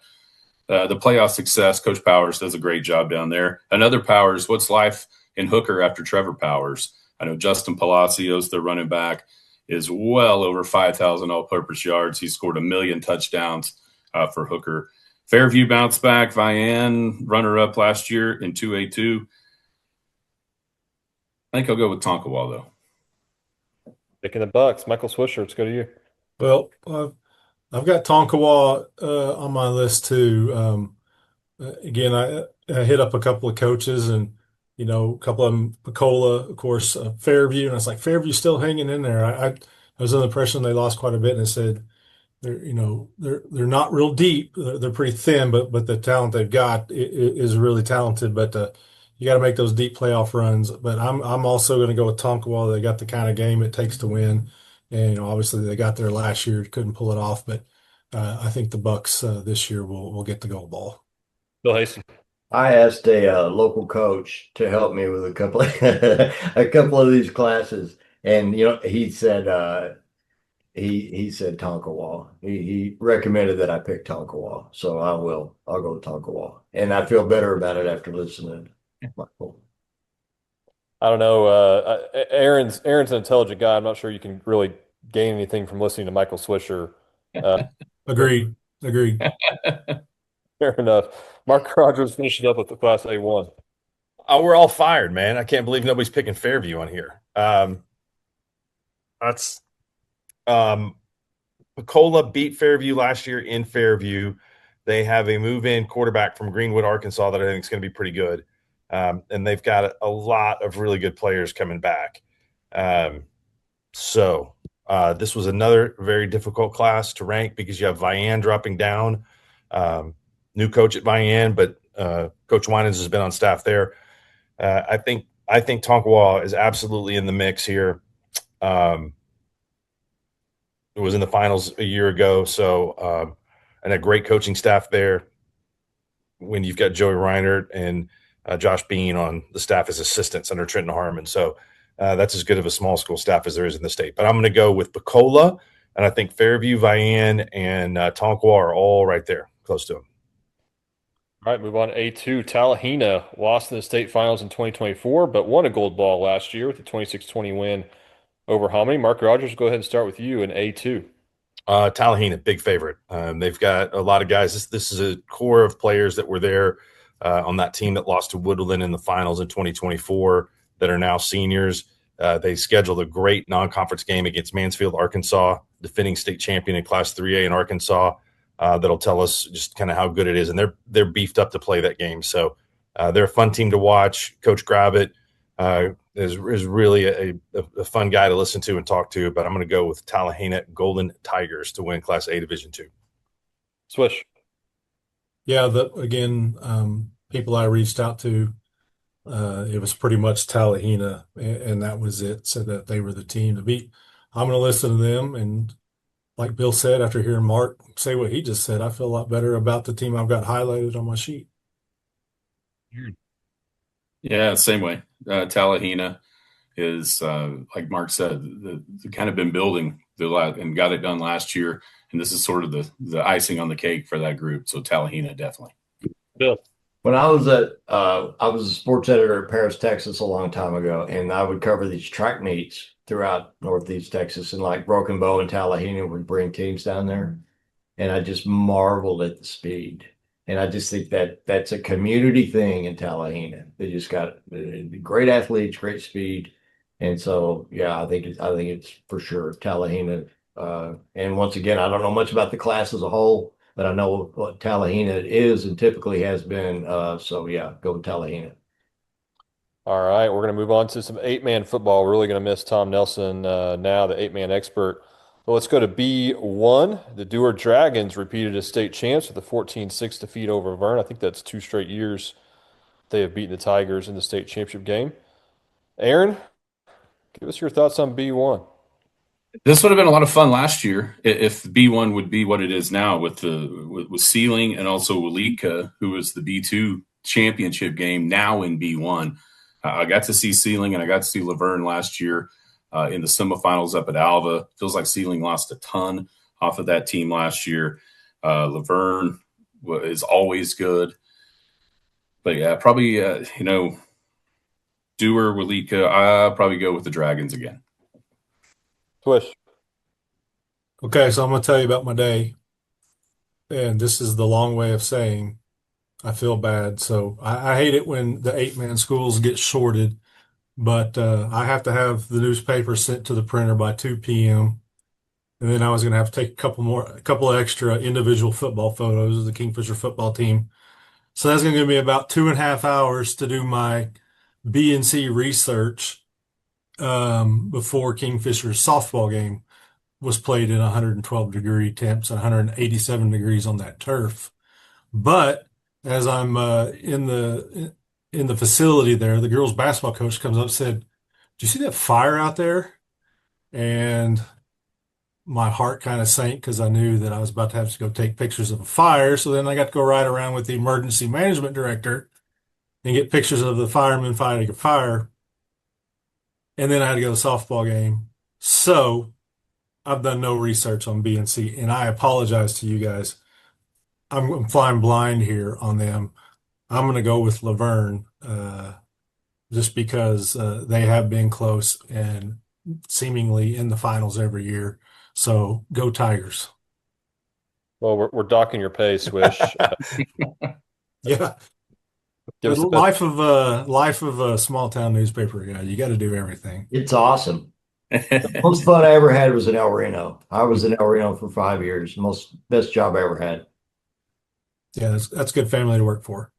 the playoff success. Coach Powers does a great job down there. Another Powers, what's life in Hooker after Trevor Powers? I know Justin Palacios, their running back, is well over 5,000 all-purpose yards. He scored 1 million touchdowns for Hooker. Fairview bounced back. Vian, runner-up last year in 2A2. I think I'll go with Tonkawa, though. Picking the Bucks. Michael Swisher, let's go to you. Well, I've got Tonkawa on my list too. Again, I hit up a couple of coaches, and a couple of them, Picola, of course, Fairview, and I was like, Fairview's still hanging in there. I was under the impression they lost quite a bit, and I said they're not real deep. They're pretty thin, but the talent they've got is really talented. But you got to make those deep playoff runs. But I'm also going to go with Tonkawa. They got the kind of game it takes to win, and obviously they got there last year, couldn't pull it off. But I think the Bucks this year will get the gold ball. Bill Hasty. I asked a local coach to help me with a couple of these classes, and he said he said Tonkawa. He recommended that I pick Tonkawa, so I'll go Tonkawa, and I feel better about it after listening to Michael. I don't know. Aaron's an intelligent guy. I'm not sure you can really gain anything from listening to Michael Swisher. Agreed. Fair enough. Mark Rogers finishing up with the Class A1. Oh, we're all fired, man. I can't believe nobody's picking Fairview on here. That's Picola beat Fairview last year in Fairview. They have a move-in quarterback from Greenwood, Arkansas that I think is going to be pretty good. And they've got a lot of really good players coming back. So this was another very difficult class to rank because you have Vian dropping down. New coach at Vian, but Coach Winans has been on staff there. I think Tonkawa is absolutely in the mix here. It was in the finals a year ago, so and a great coaching staff there. When you've got Joey Reinert and Josh Bean on the staff as assistants under Trenton Harmon, so that's as good of a small school staff as there is in the state. But I'm going to go with Picola, and I think Fairview, Vian, and Tonkawa are all right there, close to him. All right, move on to A2. Tallahena lost in the state finals in 2024, but won a gold ball last year with a 26-20 win over Hominy. Mark Rogers, go ahead and start with you in A2. Tallahena, big favorite. They've got a lot of guys. This is a core of players that were there on that team that lost to Woodland in the finals in 2024 that are now seniors. They scheduled a great non-conference game against Mansfield, Arkansas, defending state champion in Class 3A in Arkansas. That'll tell us just kind of how good it is, and they're beefed up to play that game. So they're a fun team to watch. Coach Gravitt is really a fun guy to listen to and talk to. But I'm going to go with Tallahena Golden Tigers to win Class A Division II. Swish. Yeah, people I reached out to, it was pretty much Tallahena, and that was it. Said that they were the team to beat. I'm going to listen to them, and like Bill said, after hearing Mark say what he just said, I feel a lot better about the team I've got highlighted on my sheet. Yeah, same way. Tallahena is, like Mark said, the kind of been building and got it done last year, and this is sort of the icing on the cake for that group. So Tallahena, definitely. Bill. When I was I was a sports editor at Paris, Texas a long time ago, and I would cover these track meets throughout Northeast Texas, and like Broken Bow and Tallahena would bring teams down there. And I just marveled at the speed. And I just think that's a community thing in Tallahena. They just got great athletes, great speed. And so, yeah, I think it's for sure Tallahena. And once again, I don't know much about the class as a whole, but I know what Tallahena is and typically has been. So, yeah, go with Tallahena. All right, we're going to move on to some 8-man football. We're really going to miss Tom Nelson now, the 8-man expert. But let's go to B1. The Dewar Dragons repeated as state champs with a 14-6 defeat over Verne. I think that's 2 straight years they have beaten the Tigers in the state championship game. Aaron, give us your thoughts on B1. This would have been a lot of fun last year if B1 would be what it is now with Sealing and also Walika, who was the B2 championship game now in B1. I got to see Sealing and I got to see Laverne last year in the semifinals up at Alva. Feels like Sealing lost a ton off of that team last year. Laverne is always good. But yeah, probably, Dewar, Walika, I'll probably go with the Dragons again. Swish. Okay, so I'm going to tell you about my day. And this is the long way of saying I feel bad. So I hate it when the 8-man schools get shorted, but I have to have the newspaper sent to the printer by 2 p.m. And then I was going to have to take a couple of extra individual football photos of the Kingfisher football team. So that's going to give me about 2.5 hours to do my B&C research before Kingfisher's softball game was played in 112-degree temps and 187 degrees on that turf. But as I'm in the facility there, the girls' basketball coach comes up and said, "Do you see that fire out there?" And my heart kind of sank because I knew that I was about to have to go take pictures of a fire. So then I got to go ride around with the emergency management director and get pictures of the firemen fighting a fire. And then I had to go to the softball game. So I've done no research on BNC, and I apologize to you guys. I'm flying blind here on them. I'm going to go with Laverne just because they have been close and seemingly in the finals every year. So go Tigers. Well, we're docking your pay, Swish. Yeah. Life of a small town newspaper guy. You got to do everything. It's awesome. The most fun I ever had was in El Reno. I was in El Reno for 5 years. Best job I ever had. Yeah, that's good family to work for.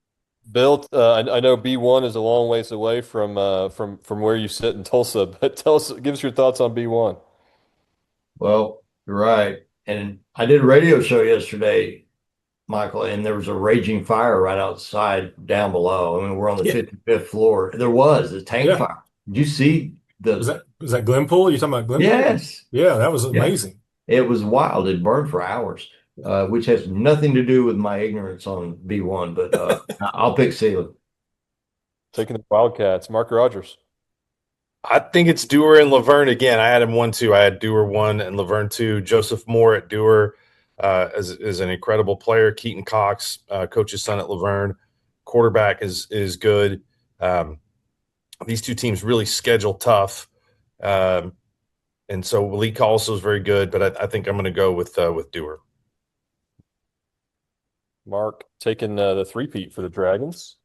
Bill, I know B1 is a long ways away from where you sit in Tulsa, but give us your thoughts on B1. Well, you're right. And I did a radio show yesterday, Michael, and there was a raging fire right outside down below. I mean, we're on the 55th floor. There was a tank fire. Did you see was that Glenpool? You talking about Glenpool? Yes. Yeah, that was amazing. It was wild. It burned for hours, which has nothing to do with my ignorance on B1, but I'll pick Sealing. Taking the Wildcats. Mark Rogers. I think it's Dewar and Laverne again. I had him 1-2. I had Dewar 1 and Laverne 2. Joseph Moore at Dewar is an incredible player. Keaton Cox, coach's son at Laverne. Quarterback is good. These two teams really schedule tough. And so Walika also is very good, but I think I'm going to go with Dewar. Mark taking the three-peat for the Dragons.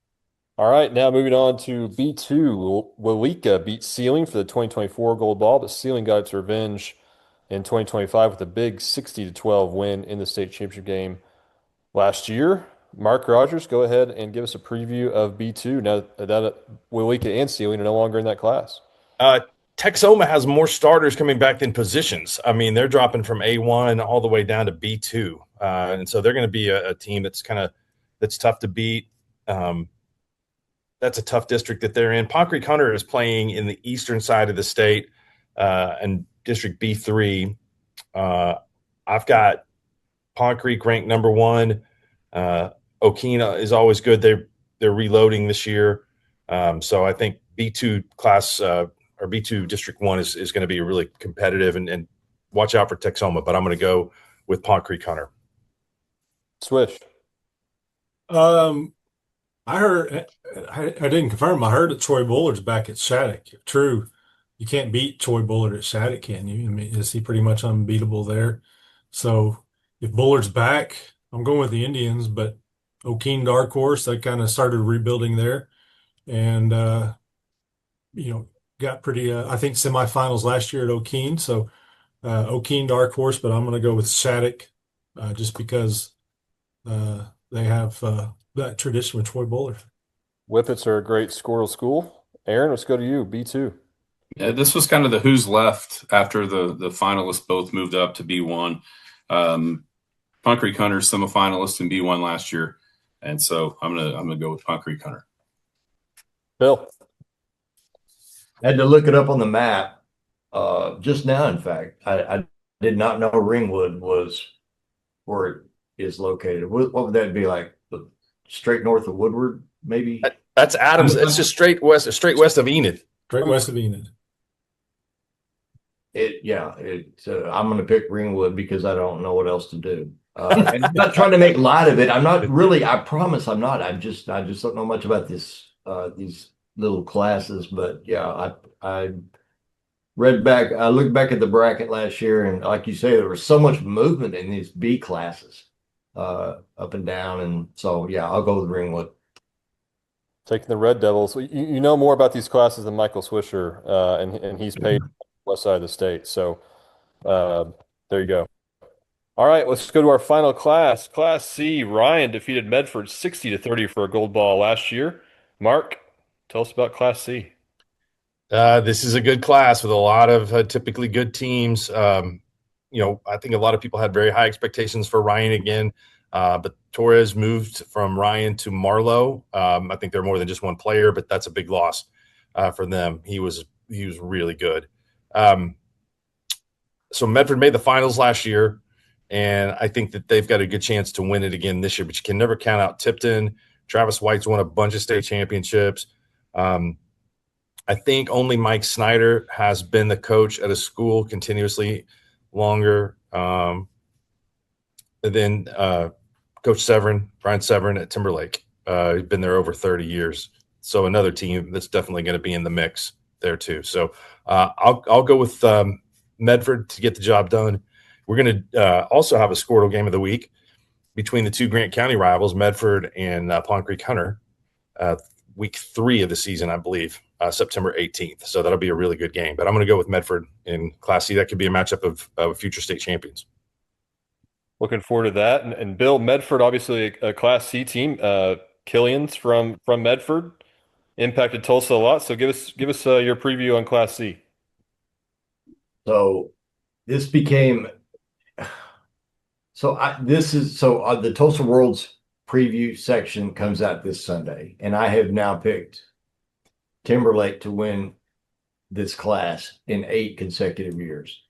All right, now moving on to B2. Walika beat Sealing for the 2024 gold ball, but Sealing got its revenge in 2025 with a big 60-12 win in the state championship game last year. Mark Rogers, go ahead and give us a preview of B2 now that Walika and Sealing are no longer in that class. Texoma has more starters coming back than positions. I mean, they're dropping from A1 all the way down to B2. And so they're going to be a team that's tough to beat. That's a tough district that they're in. Pond Creek Hunter is playing in the eastern side of the state and District B3. I've got Pond Creek ranked number 1. Okina is always good. They're reloading this year. So I think B2 class or B2 District 1 is going to be really competitive and watch out for Texoma, but I'm going to go with Pond Creek Hunter. Swish. I heard, I didn't confirm. I heard that Troy Bullard's back at Shattuck. True. You can't beat Troy Bullard at Shattuck, can you? I mean, is he pretty much unbeatable there? So if Bullard's back, I'm going with the Indians, but Okeen dark horse, they kind of started rebuilding there. And, got pretty, I think, semifinals last year at Okeen. So Okeen dark horse, but I'm going to go with Shattuck just because they have that tradition with Troy Bullard. Whippets are a great squirrel school. Aaron, let's go to you, B2. Yeah, this was kind of the who's left after the finalists both moved up to B1. Pond Creek Hunter semifinalist in B1 last year, and so I'm gonna go with Pond Creek Hunter. Bill. I had to look it up on the map. just now, in fact. I did not know Ringwood was where it is located. What would that be like? Straight north of Woodward, maybe? That's Adams. It's just straight west of Enid. Straight west of Enid. I'm going to pick Ringwood because I don't know what else to do. And I'm not trying to make light of it. I'm not really. I promise I'm not. I just don't know much about these little classes. But yeah, I read back. I looked back at the bracket last year, and like you say, there was so much movement in these B classes, up and down. And so yeah, I'll go with Ringwood. Taking the Red Devils. You know more about these classes than Michael Swisher, and he's paid west side of the state. So there you go. All right, let's go to our final class. Class C, Ryan defeated Medford 60-30 for a gold ball last year. Mark, tell us about Class C. This is a good class with a lot of typically good teams. I think a lot of people had very high expectations for Ryan again, but Torres moved from Ryan to Marlowe. I think they're more than just one player, but that's a big loss for them. He was really good. So Medford made the finals last year, and I think that they've got a good chance to win it again this year, but you can never count out Tipton. Travis White's won a bunch of state championships. I think only Mike Snyder has been the coach at a school continuously longer than Coach Brian Severin at Timberlake. He's been there over 30 years. So another team that's definitely going to be in the mix there too. So I'll go with Medford to get the job done. We're going to also have a Squirtle game of the week between the two Grant County rivals, Medford and Pond Creek Hunter, week 3 of the season, I believe, September 18th. So that'll be a really good game. But I'm going to go with Medford in Class C. That could be a matchup of future state champions. Looking forward to that. And Bill, Medford, obviously a Class C team. Killian's from Medford, impacted Tulsa a lot. So give us your preview on Class C. So this became the Tulsa World's preview section comes out this Sunday, and I have now picked Timberlake to win this class in 8 consecutive years.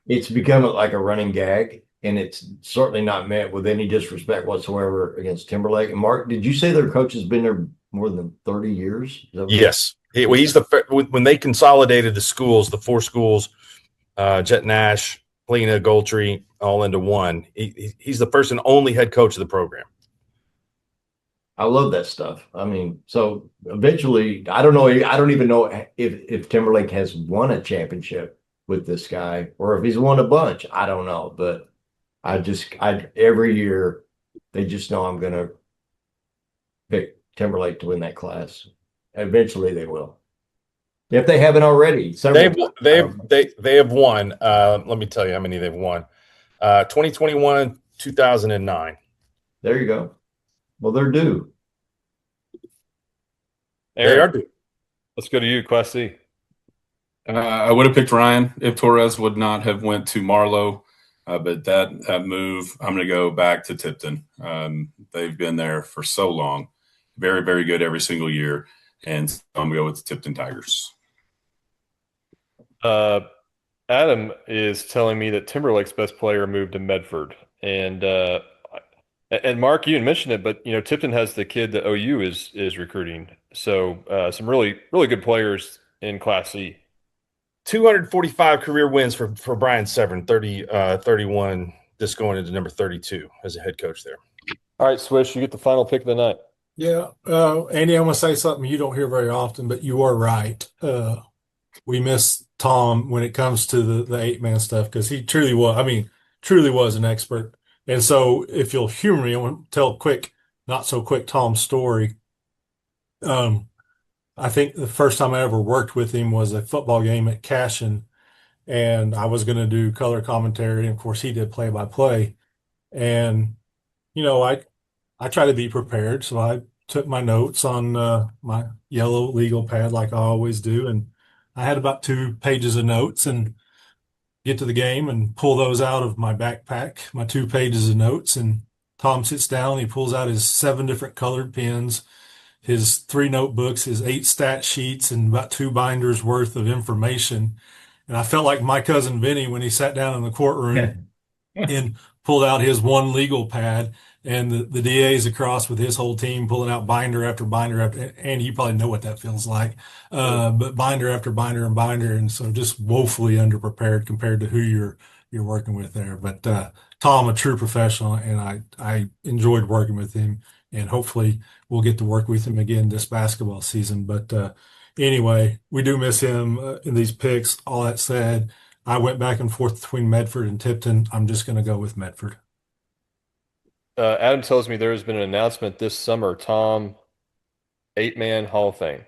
It's become like a running gag, and it's certainly not meant with any disrespect whatsoever against Timberlake. And Mark, did you say their coach has been there more than 30 years? Yes. He's when they consolidated the schools, the 4 schools, Jet Nash, Helena, Goldtree, all into one. He's the first and only head coach of the program. I love that stuff. I mean, so eventually, I don't even know if Timberlake has won a championship with this guy or if he's won a bunch. I don't know, but every year they just know I'm going to pick Timberlake to win that class. Eventually they will. If they haven't already. They have won. Let me tell you how many they've won. 2021, 2009. There you go. Well, they're due. Aaron, they are due. Let's go to you, Class C. I would have picked Ryan if Torres would not have went to Marlowe, but that move, I'm going to go back to Tipton. They've been there for so long. Very, very good every single year. And so I'm going to go with the Tipton Tigers. Adam is telling me that Timberlake's best player moved to Medford. And Mark, you had mentioned it, but Tipton has the kid that OU is recruiting. So some really, really good players in Class C. 245 career wins for Brian Severin, 31, just going into number 32 as a head coach there. All right, Swish, you get the final pick of the night. Yeah, Andy, I'm going to say something you don't hear very often, but you are right. We miss Tom when it comes to the 8-man stuff because he truly was an expert. And so if you'll humor me, I want to tell a quick, not so quick Tom story. I think the first time I ever worked with him was a football game at Cashin, and I was going to do color commentary. And of course, he did play-by-play. And, I try to be prepared. So I took my notes on my yellow legal pad like I always do. And I had about 2 pages of notes and get to the game and pull those out of my backpack, my 2 pages of notes. And Tom sits down, he pulls out his 7 different colored pens, his 3 notebooks, his 8 stat sheets, and about 2 binders worth of information. And I felt like my cousin Vinny when he sat down in the courtroom and pulled out his one legal pad, and the DA's across with his whole team pulling out binder after binder after. And you probably know what that feels like, but binder after binder and binder, and so just woefully underprepared compared to who you're working with there. But Tom, a true professional, and I enjoyed working with him, and hopefully we'll get to work with him again this basketball season. But anyway, we do miss him in these picks. All that said, I went back and forth between Medford and Tipton. I'm just going to go with Medford. Adam tells me there has been an announcement this summer, Tom, 8-man Hall of Fame.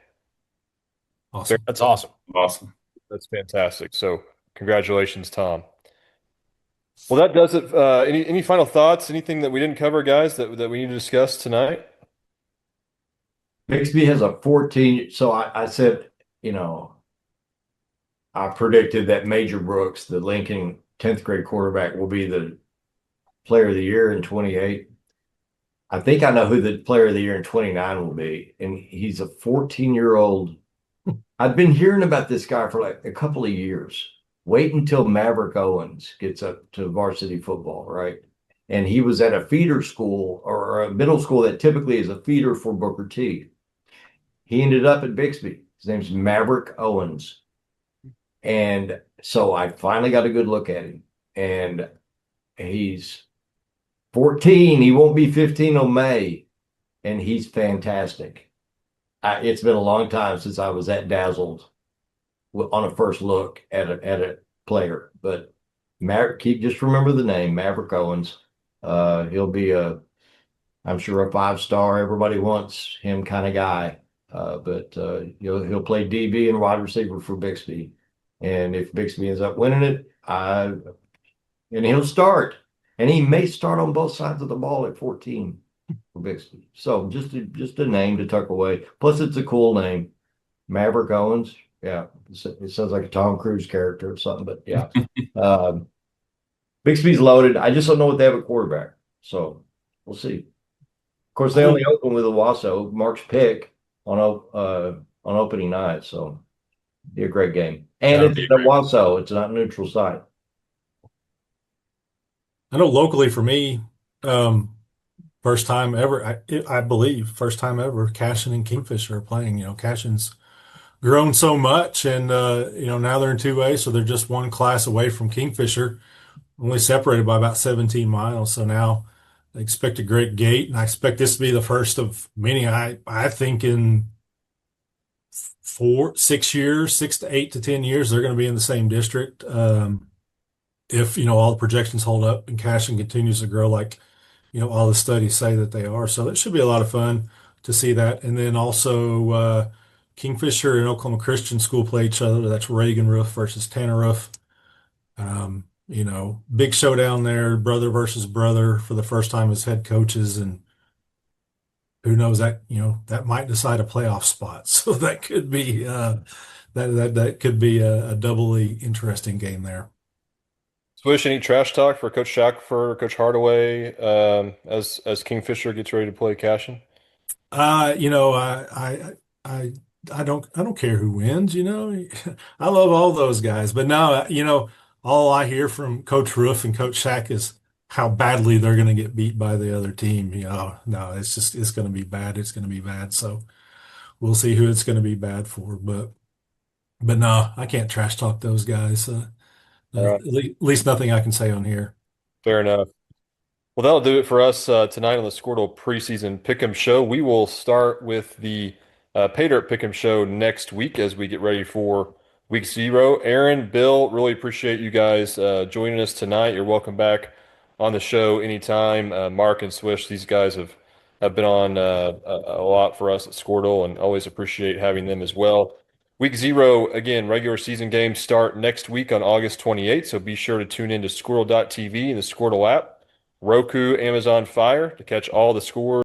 Awesome. That's awesome. Awesome. That's fantastic. So congratulations, Tom. Well, that does it. Any final thoughts? Anything that we didn't cover, guys, that we need to discuss tonight? Bixby has a 14. So I said, I predicted that Major Brooks, the Lincoln 10th grade quarterback, will be the player of the year in 28. I think I know who the player of the year in 29 will be. And he's a 14-year-old. I've been hearing about this guy for like a couple of years. Wait until Maverick Owens gets up to varsity football, right? And he was at a feeder school or a middle school that typically is a feeder for Booker T. He ended up at Bixby. His name's Maverick Owens. And so I finally got a good look at him. And he's 14. He won't be 15 on May. And he's fantastic. It's been a long time since I was that dazzled on a first look at a player. But just remember the name, Maverick Owens. He'll be I'm sure a 5-star. Everybody wants him kind of guy. But he'll play DB and wide receiver for Bixby. And if Bixby ends up winning it, and he'll start. And he may start on both sides of the ball at 14 for Bixby. So just a name to tuck away. Plus, it's a cool name. Maverick Owens. Yeah, it sounds like a Tom Cruise character or something, but yeah. Bixby's loaded. I just don't know what they have at quarterback. So we'll see. Of course, they only open with Owasso, Mark's pick on opening night. So be a great game. And it's Owasso. It's not a neutral site. I know locally for me, first time ever, I believe, first time ever, Cashin and Kingfisher are playing. Cashin's grown so much, and now they're in 2A, so they're just one class away from Kingfisher, only separated by about 17 miles. So now I expect a great gate, and I expect this to be the first of many. I think in 6 years, 6 to 8 to 10 years, they're going to be in the same district. If all the projections hold up and Cashin continues to grow like all the studies say that they are. So that should be a lot of fun to see that. And then also Kingfisher and Oklahoma Christian School play each other. That's Reagan Roof versus Tanner Roof. Big showdown there, brother versus brother for the first time as head coaches, and who knows, that might decide a playoff spot. So that could be that could be a doubly interesting game there. Swish, any trash talk for Coach Shackford, Coach Hardaway, as Kingfisher gets ready to play Cashin? I don't care who wins. I love all those guys, but now all I hear from Coach Roof and Coach Shack is how badly they're going to get beat by the other team. No, it's going to be bad. It's going to be bad. So we'll see who it's going to be bad for. But no, I can't trash talk those guys. Right. At least nothing I can say on here. Fair enough. Well, that'll do it for us tonight on the Squirtle Preseason Pick'em Show. We will start with the Pay Dirt Pick'em Show next week as we get ready for Week 0. Aaron, Bill, really appreciate you guys joining us tonight. You're welcome back on the show anytime. Mark and Swish, these guys have been on a lot for us at Squirtle, and always appreciate having them as well. Week 0, again, regular season games start next week on August 28th, so be sure to tune in to Squirtle.tv and the Squirtle app, Roku, Amazon Fire to catch all the scores